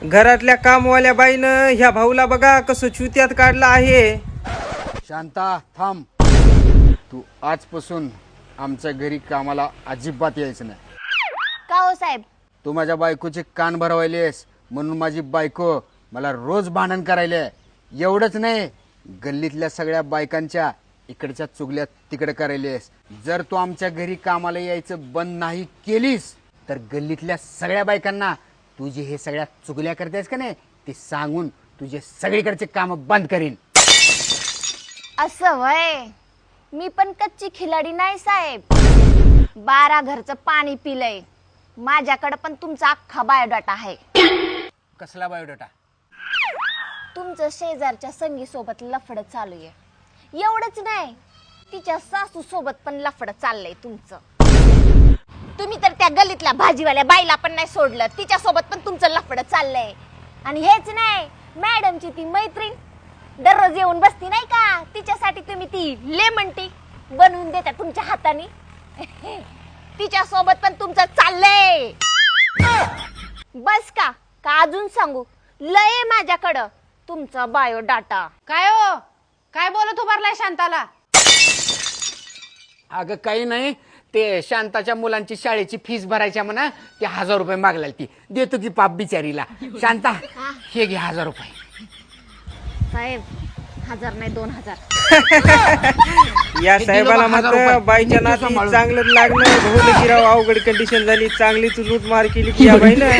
घरातल्या कामवाल्या बाईनं ह्या भाऊला बघा कसं चुत्यात काढलं आहे. शांता थांब. तू आजपासून आमच्या घरी कामाला अजिबात यायचं नाही. का हो साहेब? तू माझ्या बायकोचे कान भरवायलेस म्हणून माझी बायको मला रोज भांडण करायले. एवढंच नाही, गल्लीतल्या सगळ्या बायकांच्या इकडच्या चुगल्या तिकडे करायलेस. जर तू आमच्या घरी कामाला यायचं बंद नाही केलीस तर गल्लीतल्या सगळ्या बायकांना तू जे हे सगळ्या चुगल्या करतेस का नाही ते सांगून तुझे सगळीकडचे काम बंद करीन. असं वय? मी पण कच्ची खिलाडी नाही साहेब. 12 घरचं पाणी पिलंय. माझ्याकडे पण तुमचा अख्खा बायोडाटा आहे. कसला बायोडाटा? तुमचं शेजारच्या संगी सोबत लफडं चालू आहे. एवढंच नाही, तिच्या सासू सोबत पण लफडं चाललंय तुमचं. तुम्ही तर त्या गल्लीतल्या भाजीवाल्या बाईला पण नाही सोडलं, तिच्या सोबत पण तुमचं लफडं चाललंय. आणि हेच नाही, मॅडमची ती मैत्रीण दररोज येऊन बसती नाही का, तिच्यासाठी तुम्ही ती लेमन टी बनवून देता तुमच्या हाताने. तिच्या सोबत पण तुमचं चाललंय. बस का अजून सांगू? लय माझ्याकडं तुमचा बायोडाटा. काय हो, काय बोलत उभारलाय शांताला? अगं काही नाही, ते शांताच्या मुलांची शाळेची फीस भरायच्या म्हणा, ते 1000 रुपये मागलाय. ती देतो की पाप बिचारीला. शांता हे घे 1000 रुपये. साहेब 1000 नाही 2000. या साहेबाला मात्र बाईच्या नाती चांगलं लागलं. भाऊ गिराव अवघड कंडिशन झाली. चांगलीच लूट मार केली की या बाईनं.